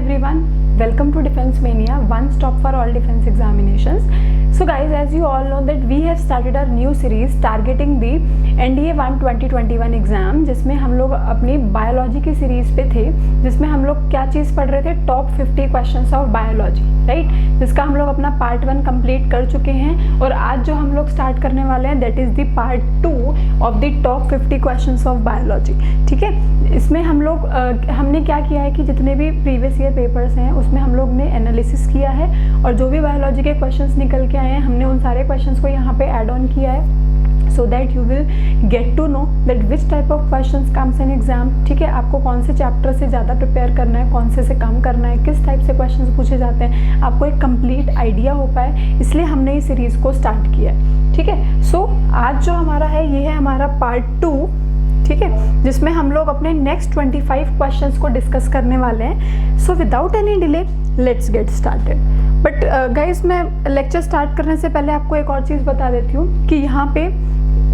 everyone, welcome to Defense Mania, one stop for all defense examinations. So guys, as you all know that we have started our new series targeting the NDA 1 2021 exam, जिसमें हम लोग अपनी biology की series पे थे, जिसमें हम लोग क्या चीज़ पढ़ रहे थे, top 50 questions of biology, right, जिसका हम लोग अपना पार्ट 1 कंप्लीट कर चुके हैं और आज जो हम लोग स्टार्ट करने वाले हैं that is the part 2 of the top 50 questions of biology. ठीक है, इसमें हम लोग हमने क्या किया है कि जितने भी प्रीवियस ईयर पेपर्स हैं उसमें हम लोग ने एनालिसिस किया है और जो भी बायोलॉजी के क्वेश्चंस निकल के आए हैं हमने उन सारे क्वेश्चंस को यहाँ पे ऐड ऑन किया है, so that you will get to know that which type of questions comes in exam। ठीक है, आपको कौन से चैप्टर से ज़्यादा प्रिपेयर करना है, कौन से कम करना है, किस टाइप से क्वेश्चंस पूछे जाते हैं, आपको एक कंप्लीट आइडिया हो पाए, इसलिए हमने इस सीरीज़ को स्टार्ट किया है। ठीक है, सो आज जो हमारा है ये है हमारा पार्ट 2, ठीक है, जिसमें हम लोग अपने नेक्स्ट 25 क्वेश्चंस को डिस्कस करने वाले हैं। So without any delay let's get started. But guys, मैं लेक्चर स्टार्ट करने से पहले आपको एक और चीज़ बता देती हूँ कि यहाँ पे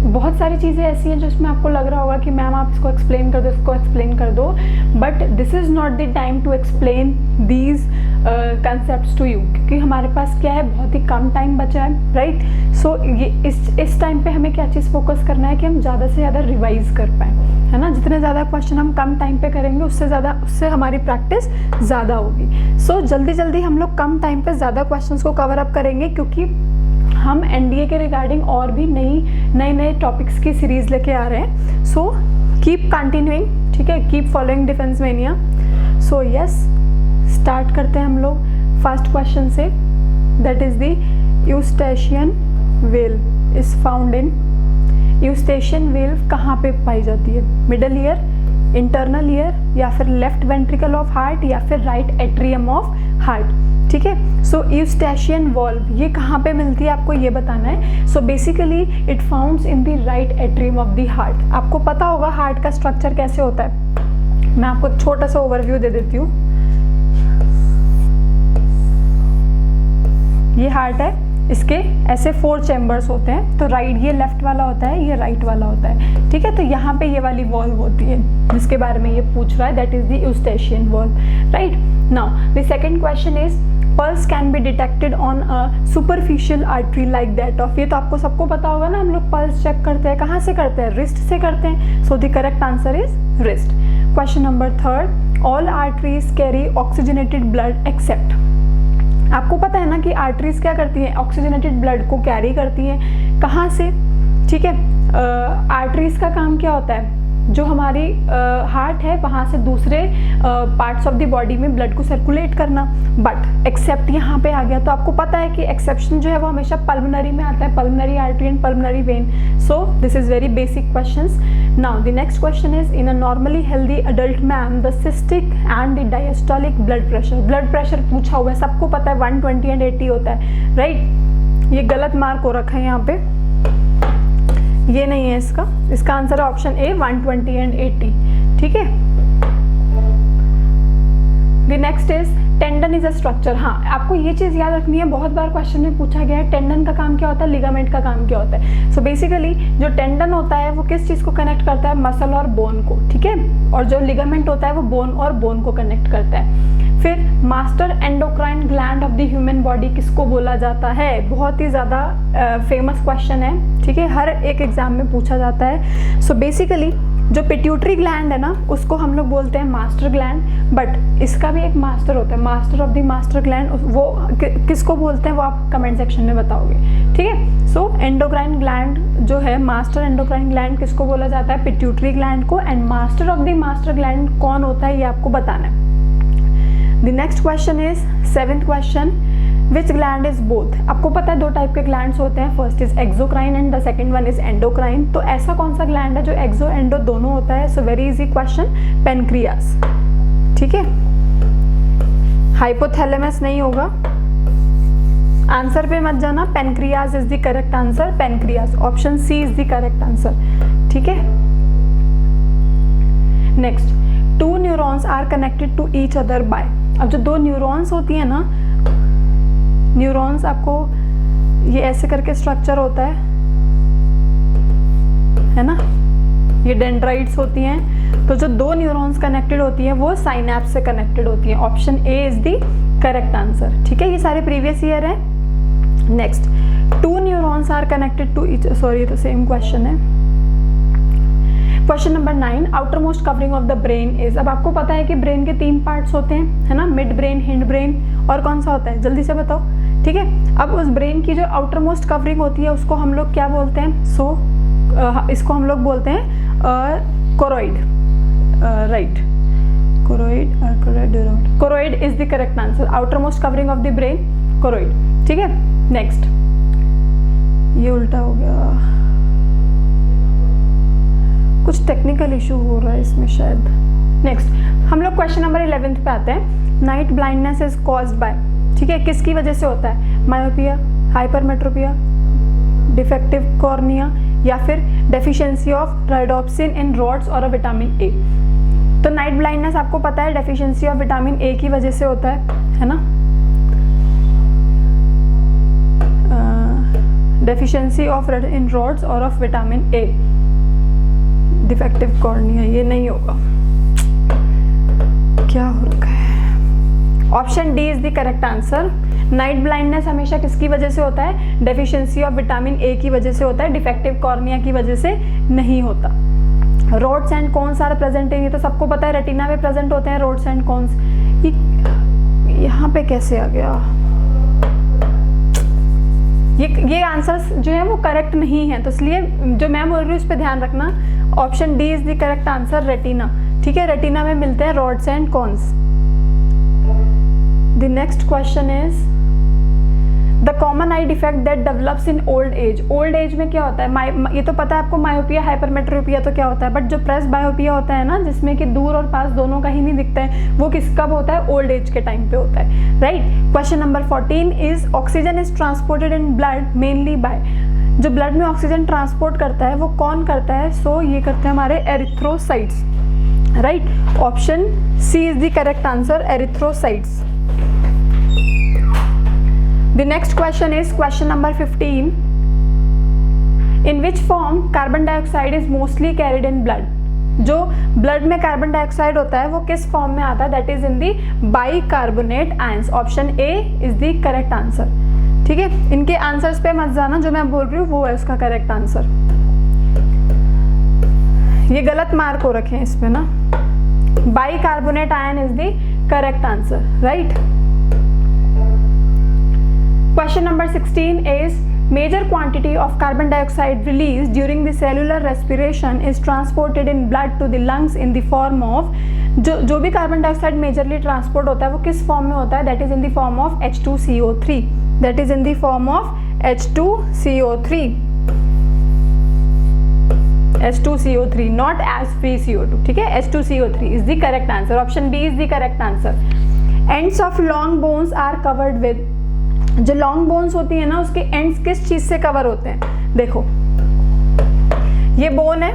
बहुत सारी चीज़ें ऐसी हैं जिसमें आपको लग रहा होगा कि मैम आप इसको एक्सप्लेन कर दो, इसको एक्सप्लेन कर दो, but this is not the time to explain these concepts to you, क्योंकि हमारे पास क्या है, बहुत ही कम टाइम बचा है, राइट। सो ये इस टाइम पे हमें क्या चीज़ फोकस करना है कि हम ज़्यादा से ज़्यादा रिवाइज कर पाएँ, है ना। जितने ज़्यादा क्वेश्चन हम कम टाइम पे करेंगे उससे हमारी प्रैक्टिस ज़्यादा होगी। सो जल्दी जल्दी हम लोग कम टाइम पे ज़्यादा क्वेश्चंस को कवर अप करेंगे, क्योंकि हम एनडीए के रिगार्डिंग और भी नए टॉपिक्स की सीरीज़ लेके आ रहे हैं। सो कीप कंटिन्यूइंग, ठीक है, keep following defence mania. So yes, start करते हैं हम लोग फर्स्ट क्वेश्चन से, that is the Eustachian well is found in. Eustachian well कहाँ पे पाई जाती है, मिडल ईयर, इंटरनल ईयर, या फिर लेफ्ट वेंट्रिकल ऑफ हार्ट, या फिर राइट एट्रियम ऑफ हार्ट। ठीक है, सो यूस्टेशियन वॉल्व ये कहाँ पे मिलती है आपको ये बताना है। So basically it founts in the right atrium of the heart. आपको पता होगा हार्ट का स्ट्रक्चर कैसे होता है, मैं आपको एक छोटा सा ओवरव्यू दे देती हूँ। ये हार्ट है, इसके ऐसे 4 चैम्बर्स होते हैं, तो राइट ये लेफ्ट वाला होता है, ये राइट वाला होता है। ठीक है, तो यहाँ पे ये वाली वॉल्व होती है जिसके बारे में ये पूछ रहा है, that is the Eustachian valve, right. Now the second question is pulse can be detected on a superficial artery like that of. ये तो आपको सबको पता होगा ना, हम लोग पल्स चेक करते हैं, कहाँ से करते हैं, रिस्ट से करते हैं। So the correct answer is wrist. Question number 3, all arteries carry oxygenated blood except. आपको पता है ना कि आर्टरीज क्या करती हैं, ऑक्सीजनेटेड ब्लड को कैरी करती हैं, कहाँ से। ठीक है, आर्टरीज का काम क्या होता है, जो हमारी हार्ट है वहाँ से दूसरे पार्ट्स ऑफ द बॉडी में ब्लड को सर्कुलेट करना। बट एक्सेप्ट यहाँ पे आ गया, तो आपको पता है कि एक्सेप्शन जो है वो हमेशा पल्मोनरी में आता है, pulmonary artery and pulmonary vein. So this is very basic questions. Now the next question is in a normally healthy adult man the cystic and the diastolic blood pressure पूछा हुआ है, सबको पता है 120 एंड 80 होता है, राइट। ये गलत मार्क हो रखा है यहाँ पे, ये नहीं है इसका आंसर है ऑप्शन ए 120 एंड 80। ठीक है, the next is tendon is a structure. हाँ, आपको ये चीज़ याद रखनी है, बहुत बार क्वेश्चन में पूछा गया है टेंडन का काम क्या होता है, लिगामेंट का काम क्या होता है। सो बेसिकली जो टेंडन होता है वो किस चीज़ को कनेक्ट करता है, मसल और बोन को, ठीक है, और जो लिगामेंट होता है वो बोन और बोन को कनेक्ट करता है। फिर master endocrine gland of the human body किसको बोला जाता है, बहुत ही ज़्यादा फेमस क्वेश्चन है, ठीक है, हर एक एग्जाम में पूछा जाता है। सो बेसिकली जो पिट्यूटरी ग्लैंड है ना उसको हम लोग बोलते हैं मास्टर ग्लैंड, बट इसका भी एक मास्टर होता है, master of the master gland, वो किसको बोलते हैं वो आप कमेंट सेक्शन में बताओगे। ठीक है, सो एंडोक्राइन ग्लैंड जो है, मास्टर एंडोक्राइन ग्लैंड किसको बोला जाता है, पिट्यूटरी ग्लैंड को, and master of the master gland कौन होता है ये आपको बताना है। The next question is 7th question, which gland is both. आपको पता है 2 टाइप के ग्लैंड्स होते हैं, first is exocrine and the second one is endocrine. तो ऐसा कौन सा ग्लैंड है जो एक्सो एंडो दोनों होता है। So very easy question, pancreas. ठीक है, हाइपोथैलेमस नहीं होगा, आंसर पे मत जाना, pancreas is the correct answer, pancreas, option C is the correct answer. ठीक है, next, 2 neurons are connected to each other by. अब जो 2 न्यूरॉन्स होती है ना, न्यूरॉन्स आपको ये ऐसे करके स्ट्रक्चर होता है ना, ये डेंड्राइट्स होती हैं। तो जो 2 न्यूरॉन्स कनेक्टेड होती हैं वो साइनैप्स से कनेक्टेड होती हैं। Option A is the correct answer. ठीक है, ये सारे प्रीवियस ईयर है। Next, 2 neurons are connected to each, sorry तो सेम क्वेश्चन है। Question number 9, outer most covering of the brain is. अब आपको पता है कि ब्रेन के 3 पार्ट्स होते हैं, है ना, मिड ब्रेन, हिंड ब्रेन, और कौन सा होता है, जल्दी से बताओ। ठीक है, अब उस ब्रेन की जो आउटर मोस्ट कवरिंग होती है उसको हम लोग क्या बोलते हैं, इसको हम लोग बोलते हैं choroid, right, choroid is the correct answer. Outer most covering of the brain, choroid. ठीक है, नेक्स्ट, ये उल्टा हो गया, कुछ टेक्निकल इशू हो रहा है इसमें शायद। नेक्स्ट, हम लोग क्वेश्चन नंबर 11 पे आते हैं। Night blindness is caused by, ठीक है, किसकी वजह से होता है, मायोपिया, हाइपरमेट्रोपिया, डिफेक्टिव कॉर्निया, या फिर डेफिशिएंसी ऑफ राइडोप्सिन इन रॉड्स और विटामिन ए। तो नाइट ब्लाइंडनेस आपको पता है डेफिशिएंसी ऑफ विटामिन ए की वजह से होता है ना, डेफिशिएंसी ऑफ इन रॉड्स और of vitamin A, defective cornea, ये नहीं होगा, क्या हो रखा है। Option D is the correct answer. Night blindness हमेशा किसकी वजह से होता है, डेफिशिएंसी ऑफ विटामिन ए की वजह से होता है, डिफेक्टिव कॉर्निया की वजह से नहीं होता। Rods and cones are present in, ये तो सबको पता है, रेटिना में प्रेजेंट होते हैं रोड्स एंड कोन्स। यहाँ पे कैसे आ गया, ये आंसर्स जो है वो करेक्ट नहीं है, तो इसलिए जो मैं बोल रही हूँ उस पर ध्यान रखना। Option D is the correct answer, retina. ठीक है, रेटिना में मिलते हैं rods and cons. The next question is the common I defect that develops in old age. Old age में क्या होता है, ये तो पता है आपको, मायोपिया, हाइपरमेट्रोपिया तो क्या होता है, बट जो प्रेस बायोपिया होता है ना, जिसमें कि दूर और पास दोनों का ही नहीं दिखता है, वो कब होता है, ओल्ड एज के टाइम पे होता है, right. Question number 14 is oxygen is transported in blood mainly by. जो ब्लड में ऑक्सीजन ट्रांसपोर्ट करता है वो कौन करता है, सो ये करते हैं हमारे erythrocytes, right. Option C is the correct answer, erythrocytes. The next question is question number 15. In which form carbon dioxide is mostly carried in blood? जो ब्लड में कार्बन डाइऑक्साइड होता है वो किस फॉर्म में आता है, that is in the bicarbonate ions. Option A is the correct answer. ठीक है, इनके आंसर्स पे मत जाना, जो मैं बोल रही हूँ वो है उसका करेक्ट आंसर। ये गलत मार्क हो रखे हैं इस पे ना, bicarbonate ion is the correct answer, right. Question number 16 is major quantity of carbon dioxide released during the cellular respiration is transported in blood to the lungs in the form of, जो भी carbon dioxide majorly transport होता है वो किस form में होता है, that is in the form of H2CO3, that is in the form of H2CO3, H2CO3 not as free CO2। ठीक है, H2CO3 is the correct answer. Option B is the correct answer. Ends of long bones are covered with, जो long bones होती है ना उसके ends किस चीज से कवर होते हैं, देखो ये बोन है,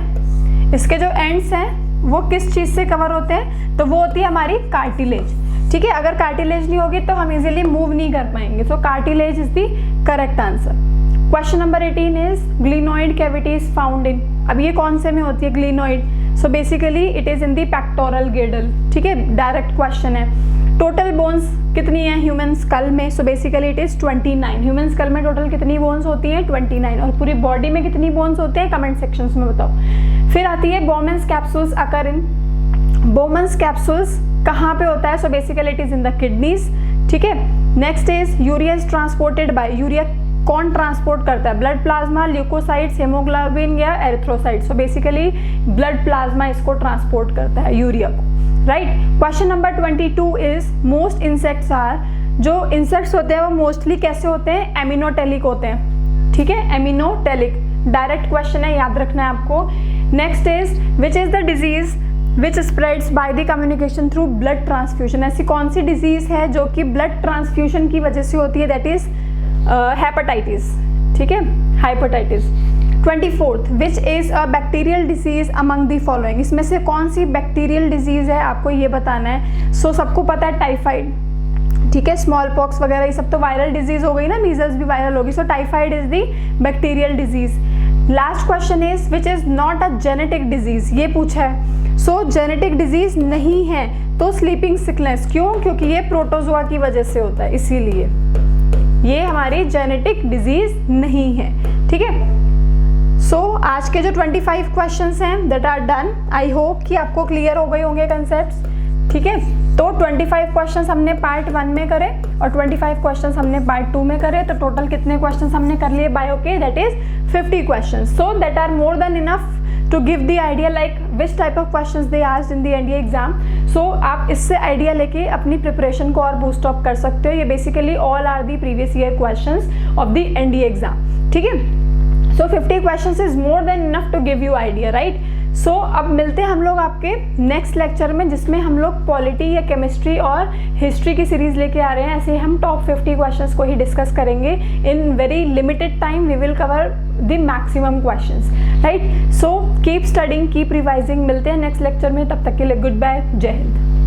इसके जो एंड्स हैं वो किस चीज से कवर होते हैं, तो वो होती है हमारी कार्टिलेज। ठीक है, अगर कार्टिलेज नहीं होगी तो हम इजीली मूव नहीं कर पाएंगे, तो cartilage is the correct answer. Question number 18 is glenoid cavity is found in. अब ये कौन से में होती है glenoid, so basically it is in the pectoral girdle. ठीक है, डायरेक्ट क्वेश्चन है। टोटल बोन्स कितनी है ह्यूमन स्कल में, सो basically it is 29। Human school में टोटल कितनी बोन्स होती हैं, 29। और पूरी बॉडी में कितनी बोन्स होते हैं, कमेंट सेक्शंस में बताओ। फिर आती है बोमेंस कैप्सूल्स अकर इन। बोमेंस कैप्सूल्स कहाँ पे होता है, so basically it is in the kidneys. ठीक है, next is urea is transported by. Urea कौन ट्रांसपोर्ट करता है, ब्लड प्लाज्मा, ल्यूकोसाइट्स, हेमोग्लोबिन या erythrocytes. So basically blood plasma इसको ट्रांसपोर्ट करता है यूरिया को, right. Question number 22 is most insects are, जो इंसेक्ट्स होते हैं वो मोस्टली कैसे होते हैं, एमिनोटेलिक होते हैं। ठीक है, एमिनोटेलिक, डायरेक्ट क्वेश्चन है, याद रखना है आपको। Next is which is the disease which spreads by the communication through blood transfusion. ऐसी कौन सी डिजीज है जो कि ब्लड ट्रांसफ्यूजन की वजह से होती है, दैट इज हेपेटाइटिस। ठीक है, हाइपेटाइटिस। 24th which is a bacterial disease among the following. इसमें से कौन सी बैक्टीरियल डिजीज है आपको ये बताना है। सो सबको पता है टाइफाइड, ठीक है, स्मॉल पॉक्स वगैरह ये सब तो वायरल डिजीज हो गई ना, मीजल्स भी वायरल होगी, so typhoid is the bacterial disease. Last question is which is not a genetic disease, ये पूछा है। सो जेनेटिक डिजीज नहीं है तो स्लीपिंग सिकनेस, क्यों? क्योंकि ये प्रोटोजोआ की वजह से होता है, इसीलिए ये हमारी जेनेटिक डिजीज नहीं है। ठीक है, सो आज के जो 25 क्वेश्चंस हैं that are done. I hope कि आपको क्लियर हो गए होंगे कंसेप्ट्स। ठीक है, तो 25 क्वेश्चंस हमने पार्ट 1 में करे और 25 क्वेश्चंस हमने पार्ट 2 में करे, तो टोटल कितने क्वेश्चंस हमने कर लिए बायो के? That is 50 questions. So that are more than enough to give the idea like which type of questions they asked in the NDA exam. So आप इससे आइडिया लेके अपनी प्रिपरेशन को और बूस्ट अप कर सकते हो। ये basically all are the previous year questions of the NDA exam. ठीक है, so 50 questions is more than enough to give you idea, right. So अब मिलते हैं हम लोग आपके नेक्स्ट लेक्चर में, जिसमें हम लोग पॉलिटी या केमिस्ट्री और हिस्ट्री की सीरीज लेके आ रहे हैं। ऐसे हम टॉप 50 क्वेश्चंस को ही डिस्कस करेंगे in very limited time. We will cover the maximum questions, right. So keep studying, keep revising. मिलते हैं नेक्स्ट लेक्चर में, तब तक के लिए गुड बाय, जय हिंद।